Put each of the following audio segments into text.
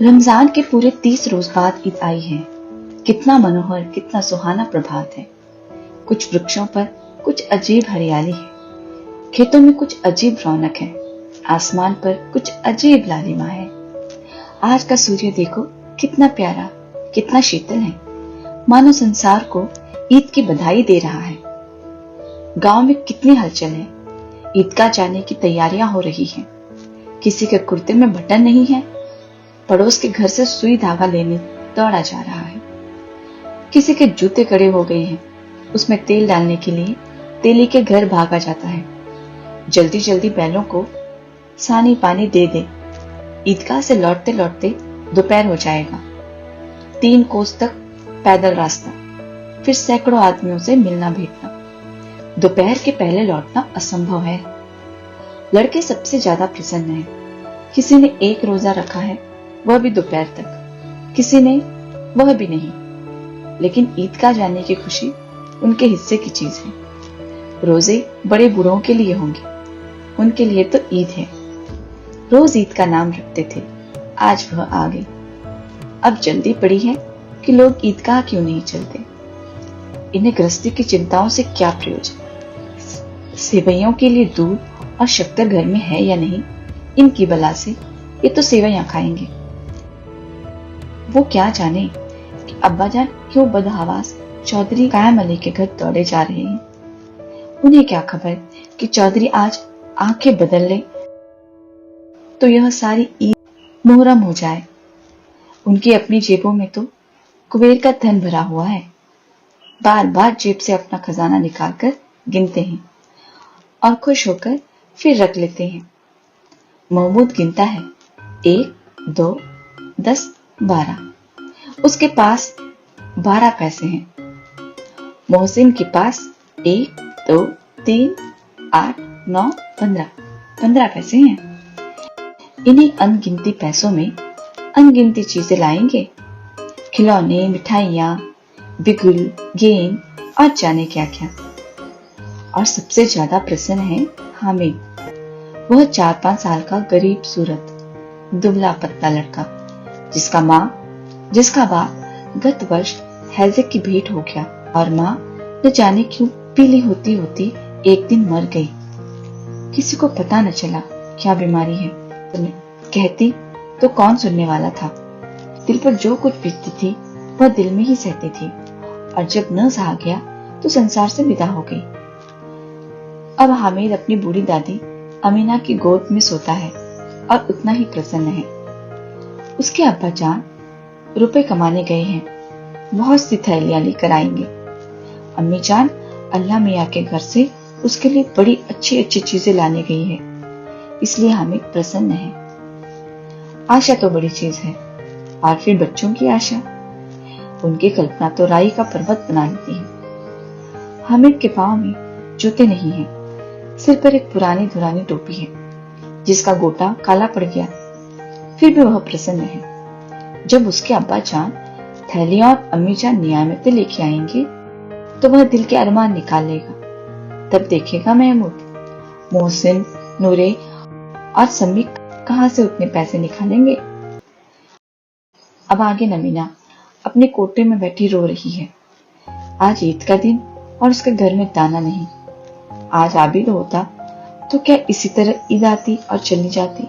रमजान के पूरे 30 रोज बाद ईद आई है। कितना मनोहर, कितना सुहाना प्रभात है। कुछ वृक्षों पर कुछ अजीब हरियाली है, खेतों में कुछ अजीब रौनक है, आसमान पर कुछ अजीब लालिमा है। आज का सूर्य देखो कितना प्यारा, कितना शीतल है, मानो संसार को ईद की बधाई दे रहा है। गांव में कितनी हलचल है, ईदगाह जाने की तैयारियां हो रही हैं। किसी के कुर्ते में बटन नहीं है, पड़ोस के घर से सुई धागा लेने दौड़ा जा रहा है। किसी के जूते कड़े हो गए हैं, उसमें तेल डालने के लिए तेली के घर भागा जाता है। जल्दी जल्दी बैलों को सानी पानी दे दे। ईदगाह से लौटते लौटते दोपहर हो जाएगा। 3 कोस तक पैदल रास्ता, फिर सैकड़ों आदमियों से मिलना भेटना। दोपहर के पहले लौटना असंभव है। लड़के सबसे ज्यादा प्रसन्न हैं। किसी ने 1 रोजा रखा है, वह भी दोपहर तक, किसी ने वह भी नहीं। लेकिन ईदगाह जाने की खुशी उनके हिस्से की चीज है। रोजे बड़े बूढ़ों के लिए होंगे, उनके लिए तो ईद है। रोज ईद का नाम रखते थे, आज वह आ गई। अब जल्दी पड़ी है कि लोग ईदगाह क्यों नहीं चलते। इन्हें गृहस्थी की चिंताओं से क्या प्रयोजन। सेवैयों के लिए दूध और शक्कर घर में है या नहीं, इनकी बला से ये तो सेवैयां खाएंगे। वो क्या जाने कि अब्बाजान क्यों बदहवास चौधरी कायम अली के घर दौड़े जा रहे हैं। उन्हें क्या खबर कि चौधरी आज आंखें बदल ले तो यह सारी ईद मुहर्रम हो जाए। उनकी अपनी जेबों में तो कुबेर का धन भरा हुआ है। बार बार जेब से अपना खजाना निकालकर गिनते हैं और खुश होकर फिर रख लेते हैं। महमूद गिनता है, 1, 2, 10, 12। उसके पास 12 पैसे हैं। मोहसिन के पास 1, 2, 3, 8, 9, 15 पैसे हैं। इन्हीं अनगिनती पैसों में अनगिनती चीजें लाएंगे, खिलौने, मिठाइयां, बिगुल, गेंद और जाने क्या क्या। और सबसे ज्यादा प्रसन्न है हामिद। वह 4-5 साल का गरीब सूरत दुबला पतला लड़का, जिसका बाप गत वर्ष हैजे की भेंट हो गया और माँ न जाने क्यों पीली होती होती एक दिन मर गई। किसी को पता न चला क्या बीमारी है। कहती तो कौन सुनने वाला था। दिल पर जो कुछ बीतती थी वह दिल में ही सहती थी, और जब न सहा गया तो संसार से विदा हो गई। अब हामिद अपनी बूढ़ी दादी अमीना की गोद में सोता है और उतना ही प्रसन्न है। उसके अब्बा जान रुपए कमाने गए हैं, बहुत सी थैलियां लेकर आएंगे। अम्मी जान अल्लाह मियाँ के घर से उसके लिए बड़ी अच्छी अच्छी चीजें लाने गई है, इसलिए हामिद प्रसन्न है। आशा तो बड़ी चीज है, और फिर बच्चों की आशा, उनकी कल्पना तो राई का पर्वत बना लेती है। हामिद के पांव में जूते नहीं है, सिर पर एक पुरानी धुरानी टोपी है जिसका गोटा काला पड़ गया। फिर भी वह प्रसन्न है। जब उसके अब्बा जान थैलियां और अम्मी जान नियामतें लेके आएंगे तो वह दिल के अरमान निकाल लेगा। तब देखेगा महमूद, मोहसिन, नूरे और सम्मी कहां से उतने पैसे निकालेंगे। अब आगे नमीना अपने कोटे में बैठी रो रही है। आज ईद का दिन और उसके घर में दाना नहीं। आज आबिद होता तो क्या इसी तरह ईद आती और चली जाती।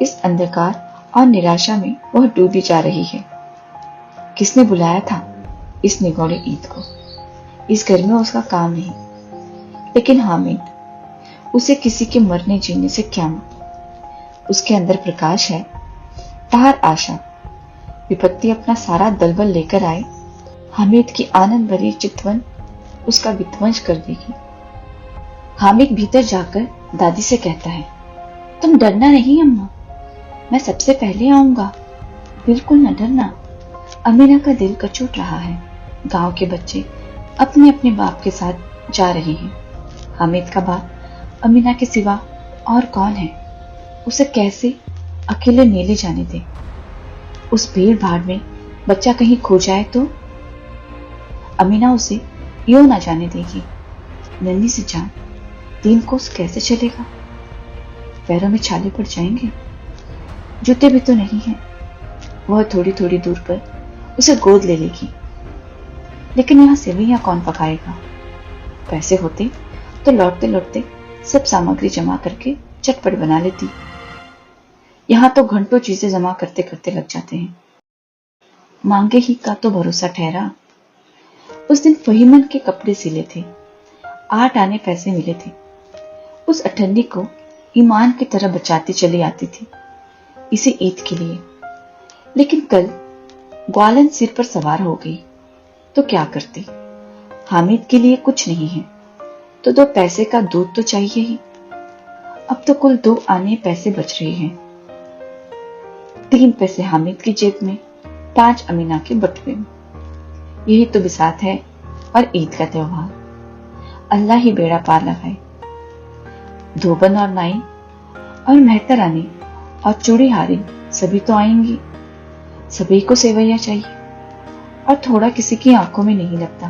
इस अंधकार और निराशा में वह डूबी जा रही है। किसने बुलाया था इस निगौड़ी ईद को। इस घर में उसका काम नहीं, लेकिन हामिद, उसे किसी के मरने जीने से क्या मतलब। उसके अंदर प्रकाश है, बाहर आशा। विपत्ति अपना सारा दलबल लेकर आए, हामिद की आनंद भरी चितवन उसका विध्वंस कर देगी। हामिद भीतर जाकर दादी से कहता है, तुम डरना नहीं अम्मा, मैं सबसे पहले आऊंगा, बिल्कुल न डरना। अमीना का दिल कचोट रहा है। गांव के बच्चे अपने अपने बाप के साथ जा रहे हैं। हामिद का बाप अमीना के सिवा और कौन है। उसे कैसे अकेले नीले जाने दे। उस भीड़ भाड़ में बच्चा कहीं खो जाए तो अमीना उसे यूं ना जाने देगी। नन्ही सी जान 3 कोस कैसे चलेगा। पैरों में छाले पड़ जाएंगे। जूते भी तो नहीं है। वह थोड़ी थोड़ी दूर पर उसे गोद ले लेगी। लेकिन यहाँ सेवैयां कौन पकाएगा? पैसे होते तो लौटते लौटते सब सामग्री जमा करके चटपट बना लेती। यहाँ तो घंटों चीजें जमा करते करते लग जाते हैं। मांगे ही का तो भरोसा ठहरा। उस दिन फहीमन के कपड़े सिले थे, 8 आने पैसे मिले थे। उस अठन्नी को ईमान की तरह बचाती चली आती थी इसी ईद के लिए। लेकिन कल ग्वालन सिर पर सवार हो गई तो क्या करती? हामिद के लिए कुछ नहीं है तो 2 पैसे का दूध तो चाहिए ही। अब तो कुल 2 आने पैसे बच रहे हैं। 3 पैसे हामिद की जेब में, 5 अमीना के बटुए में। यही तो बिसात है और ईद का त्योहार। अल्लाह ही बेड़ा पार लगाए। धोबन और नाई और मेहतरानी और चूड़ीहारी सभी तो आएंगी। सभी को सेवैया चाहिए और थोड़ा किसी की आंखों में नहीं लगता।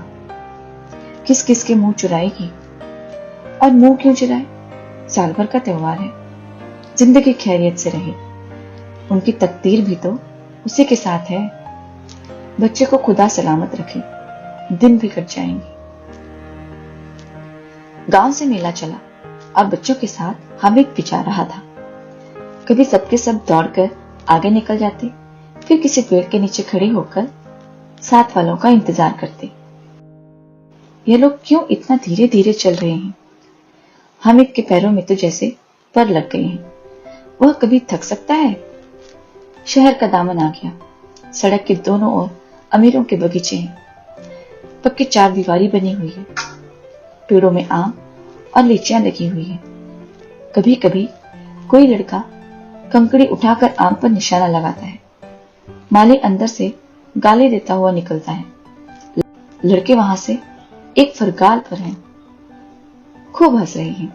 किस किस के मुंह चुराएगी? और मुंह क्यों चुराए? साल भर का त्योहार है, जिंदगी खैरियत से रहे। उनकी तकदीर भी तो उसी के साथ है। बच्चे को खुदा सलामत रखे, दिन भी कट जाएंगे। गांव से मेला चला और बच्चों के साथ हामिद भी जा रहा था। कभी सबके सब दौड़कर आगे निकल जाते, फिर किसी पेड़ के नीचे खड़े होकर साथ वालों का इंतजार करते। ये लोग क्यों इतना धीरे धीरे चल रहे हैं? हामिद के पैरों में तो जैसे पर लग गए हैं। वह कभी थक सकता है? शहर का दामन आ गया। सड़क के दोनों ओर अमीरों के बगीचे हैं। पक्की 4 दीवारी बनी हुई है। पेड़ों में आम और लीचियां लगी हुई है। कभी कभी कोई लड़का कंकड़ी उठाकर आम पर निशाना लगाता है। माली अंदर से गाली देता हुआ निकलता है। लड़के वहां से एक फरगाल पर हैं, खूब हंस रहे हैं।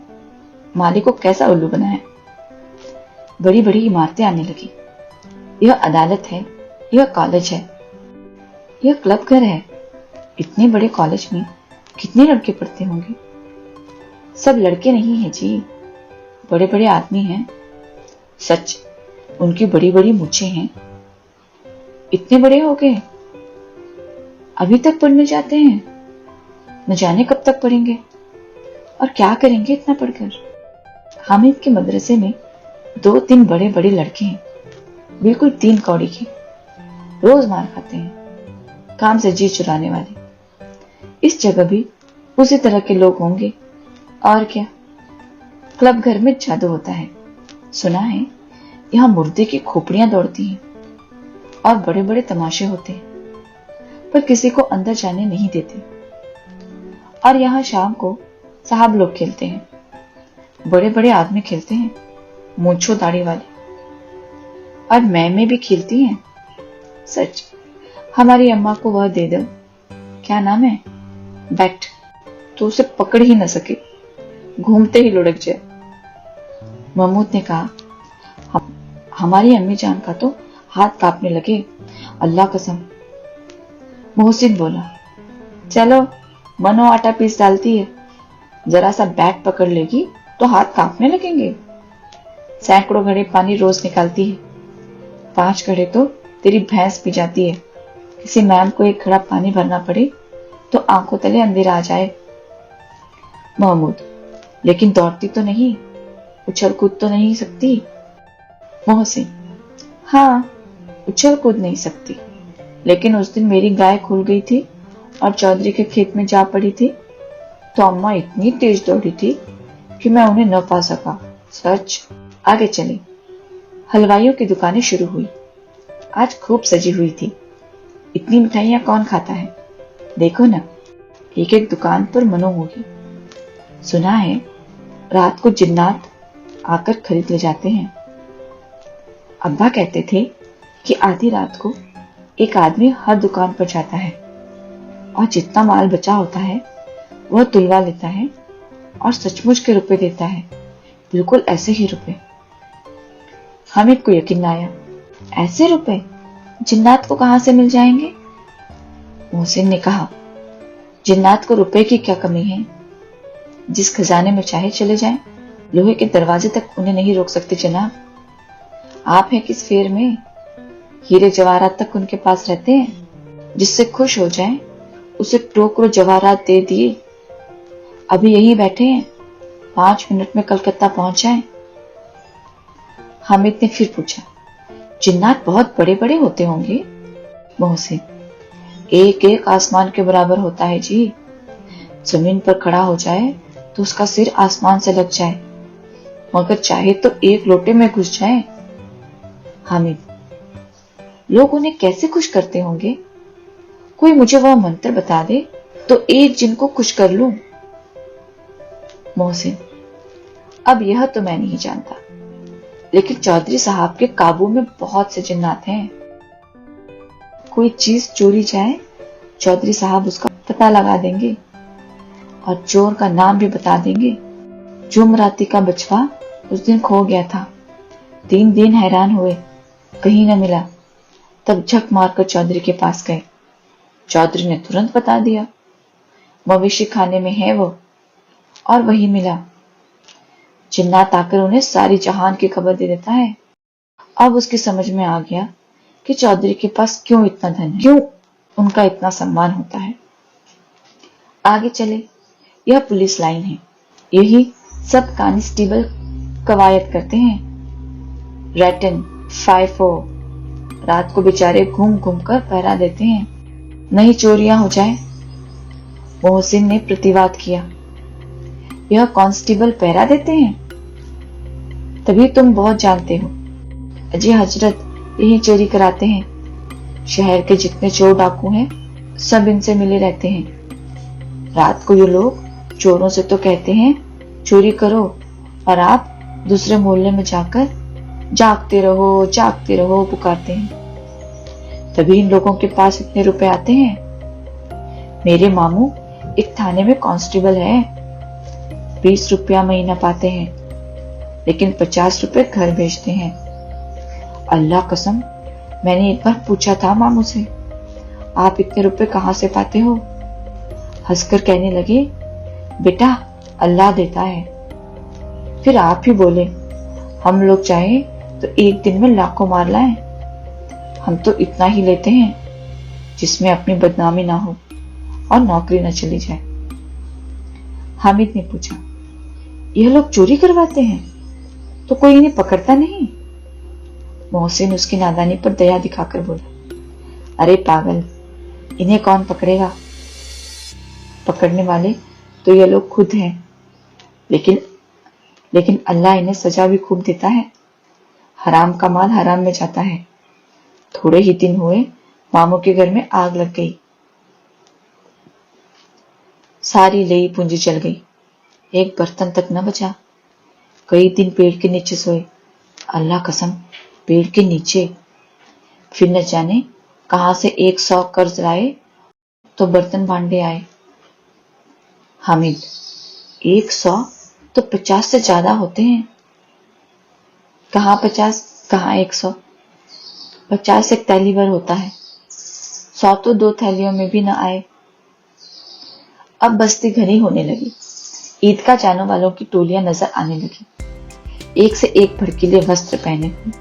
माली को कैसा उल्लू बनाया। बड़ी बड़ी इमारतें आने लगी। यह अदालत है, यह कॉलेज है, यह क्लब घर है। इतने बड़े कॉलेज में कितने लड़के पढ़ते होंगे? सब लड़के नहीं हैं जी, बड़े बड़े आदमी हैं। सच, उनकी बड़ी बड़ी मूछें हैं। इतने बड़े हो गए, अभी तक पढ़ने जाते हैं। न जाने कब तक पढ़ेंगे और क्या करेंगे इतना पढ़कर। हामिद के मदरसे में 2-3 बड़े बड़े लड़के हैं, बिल्कुल 3 कौड़ी के। रोज मार खाते हैं, काम से जी चुराने वाले। इस जगह भी उसी तरह के लोग होंगे और क्या। क्लब घर में जादू होता है। सुना है यहाँ मुर्दे की खोपड़ियां दौड़ती हैं और बड़े बड़े तमाशे होते हैं, पर किसी को अंदर जाने नहीं देते। और यहाँ शाम को साहब लोग खेलते हैं। बड़े बड़े आदमी खेलते हैं, मूंछों दाढ़ी वाले। और मैं भी खेलती हैं। सच, हमारी अम्मा को वह दे दो, क्या नाम है, बैट, तो उसे पकड़ ही न सके, घूमते ही लुढ़क जाए। महमूद ने कहा, हमारी अम्मी जान का तो हाथ कांपने लगे, अल्लाह कसम। मोहसिन बोला, चलो मनो आटा पीस डालती है, जरा सा बैट पकड़ लेगी तो हाथ कांपने लगेंगे। सैकड़ों घड़े पानी रोज निकालती है, 5 घड़े तो तेरी भैंस पी जाती है। किसी मैम को 1 घड़ा पानी भरना पड़े तो आंखों तले अंधेरा आ जाए। महमूद, लेकिन दौड़ती तो नहीं, उछल कूद तो नहीं सकती। मोहसिन, हाँ, उछल कूद नहीं सकती, लेकिन उस दिन मेरी गाय खुल गई थी और चौधरी के खेत में जा पड़ी थी तो अम्मा इतनी तेज दौड़ी थी कि मैं उन्हें न पा सका। सच। आगे चले। हलवाइयों की दुकानें शुरू हुई। आज खूब सजी हुई थी। इतनी मिठाइयां कौन खाता है? देखो ना, एक एक दुकान पर मनो होगी। सुना है रात को जिन्नात आकर खरीद ले जाते हैं। अब्बा कहते थे कि आधी रात को एक आदमी हर दुकान पर जाता है और जितना माल बचा होता है वह तुलवा लेता है और सचमुच के रुपए देता है, बिल्कुल ऐसे ही रुपए। हामिद को यकीन न आया। ऐसे रुपए जिन्नात को कहां से मिल जाएंगे? मोहसिन ने कहा, जिन्नात को रुपए की क्या कमी है? जिस खजाने में चाहे चले जाएं, लोहे के दरवाजे तक उन्हें नहीं रोक सकते जनाब। आप हैं किस फेर में? हीरे जवाहरात तक उनके पास रहते हैं। जिससे खुश हो जाए उसे टोकरो जवाहरात दे दिए। अभी यही बैठे हैं, 5 मिनट में कलकत्ता पहुंच जाए। हामिद ने फिर पूछा, जिन्नात बहुत बड़े बड़े होते होंगे? मोहसिन, एक एक आसमान के बराबर होता है जी। जमीन पर खड़ा हो जाए तो उसका सिर आसमान से लग जाए, मगर चाहे तो एक लोटे में घुस जाए। हामिद, लोग उन्हें कैसे खुश करते होंगे? कोई मुझे वह मंत्र बता दे तो एक जिन को खुश कर लूं। मोहसिन, अब यह तो मैं नहीं जानता, लेकिन चौधरी साहब के काबू में बहुत से जिन्नात हैं। कोई चीज चोरी जाए, चौधरी साहब उसका पता लगा देंगे और चोर का नाम भी बता देंगे। जुमराती का बचवा उस दिन खो गया था। 3 दिन हैरान हुए, कहीं न मिला। तब झक मारकर चौधरी के पास गए। चौधरी ने तुरंत बता दिया, मवेशी खाने में है वो, और वही मिला। जिन्नात आकर उन्हें सारी जहान की खबर दे देता है। अब उसकी समझ में आ गया कि चौधरी के पास क्यों इतना धन है, क्यों उनका इतना सम्मान होता है। आगे चले, यह पुलिस लाइन है। यही सब कांस्टेबल कवायद करते हैं। रैटन, फाइफो रात को बेचारे घूम घूम कर पहरा देते हैं, नहीं चोरियां हो जाए। मोहसिन ने प्रतिवाद किया, यह कांस्टेबल पहरा देते हैं? तभी तुम बहुत जानते हो। अजी हजरत यही चोरी कराते हैं। शहर के जितने चोर डाकू हैं सब इनसे मिले रहते हैं। रात को ये लोग चोरों से तो कहते हैं चोरी करो, और आप दूसरे मोहल्ले में जाकर जागते रहो पुकारते हैं। तभी इन लोगों के पास इतने रुपए आते हैं। मेरे मामू एक थाने में कांस्टेबल है, 20 रुपया महीना पाते हैं, लेकिन 50 रुपए घर भेजते हैं। अल्लाह कसम, मैंने एक बार पूछा था मामू से, आप इतने रुपए कहां से पाते हो? हंसकर कहने लगे, बेटा अल्लाह देता है। फिर आप ही बोले, हम लोग चाहे तो एक दिन में लाखों मार लाएं। हम तो इतना ही लेते हैं जिसमें अपनी बदनामी ना हो और नौकरी न चली जाए। हामिद ने पूछा, यह लोग चोरी करवाते हैं तो कोई इन्हें पकड़ता नहीं? मोहसिन उसकी नादानी पर दया दिखाकर बोला, अरे पागल, इन्हें कौन पकड़ेगा? पकड़ने वाले तो ये लोग खुद हैं, लेकिन अल्लाह इन्हें सजा भी खूब देता है। हराम का माल हराम में जाता है। थोड़े ही दिन हुए मामू के घर में आग लग गई, सारी लेई पूंजी जल गई, एक बर्तन तक न बचा। कई दिन पेड़ के नीचे सोए, अल्लाह कसम पेड़ के नीचे। फिर न जाने कहां से 100 कर्ज लाए तो बर्तन भांडे आए। हामिद, 100 तो 50 से ज्यादा होते हैं। कहां 50, कहां 100? 50 एक थैली भर होता है, 100 तो 2 थैलियों में भी न आए। अब बस्ती घनी होने लगी। ईदगाह जाने वालों की टोलियां नजर आने लगी, एक से एक भड़कीले वस्त्र पहने हुए।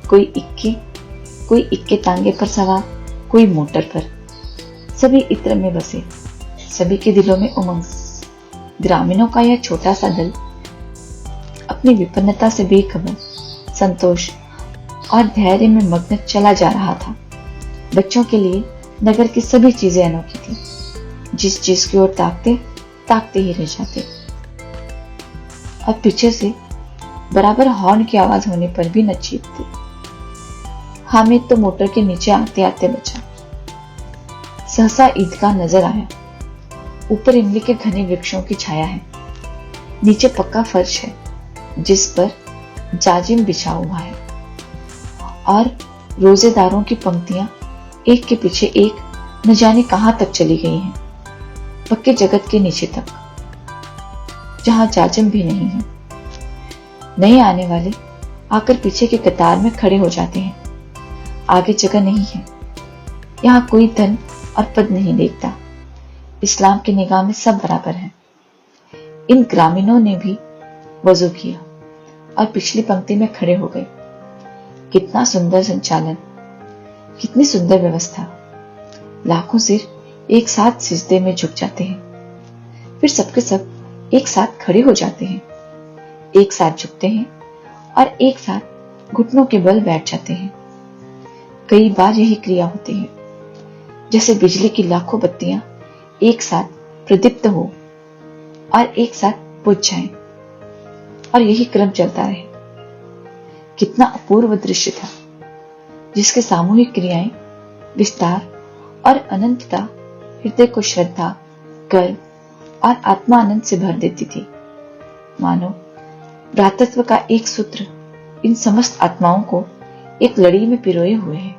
कोई इक्के तांगे पर सवार, कोई मोटर पर। सभी इत्र में बसे, सभी के दिलों में उमंग। ग्रामीणों का यह छोटा सा दल अपनी विपन्नता से बेखबर, संतोष और धैर्य में मग्न चला जा रहा था। बच्चों के लिए नगर की सभी चीजें अनोखी थी। जिस चीज की ओर ताकते ही रह जाते। और पीछे से बराबर हॉर्न की आवाज होने पर भी न चीखते। हामिद तो मोटर के नीचे आते आते बचा। सहसा ईदगाह नजर आया। ऊपर इमली के घने वृक्षों की छाया है, नीचे पक्का फर्श है जिस पर जाजिम बिछा हुआ है, और रोजेदारों की पंक्तियां एक के पीछे एक न जाने कहां तक चली गई हैं, पक्के जगत के नीचे तक, जहां जाजिम भी नहीं है। नए आने वाले आकर पीछे के कतार में खड़े हो जाते हैं। आगे जगह नहीं है। यहाँ कोई धन और पद नहीं देखता। इस्लाम की निगाह में सब बराबर हैं। इन ग्रामीणों ने भी वजू किया और पिछली पंक्ति में खड़े हो गए। कितना सुंदर संचालन। कितनी सुंदर व्यवस्था। लाखों सिर एक साथ सिजदे में झुक जाते हैं, फिर सबके सब एक साथ खड़े हो जाते हैं, एक साथ झुकते हैं और एक साथ घुटनों के बल बैठ जाते हैं। कई बार यही क्रिया होती है, जैसे बिजली की लाखों बत्तियां एक साथ प्रदीप्त हो और एक साथ बुझ जाएं, और यही क्रम चलता रहे। कितना अपूर्व दृश्य था, जिसके सामूहिक क्रियाएं, विस्तार और अनंतता हृदय को श्रद्धा, गर्व और आत्मानंद से भर देती थी। मानो भ्रातृत्व का एक सूत्र इन समस्त आत्माओं को एक लड़ी में पिरोए हुए है।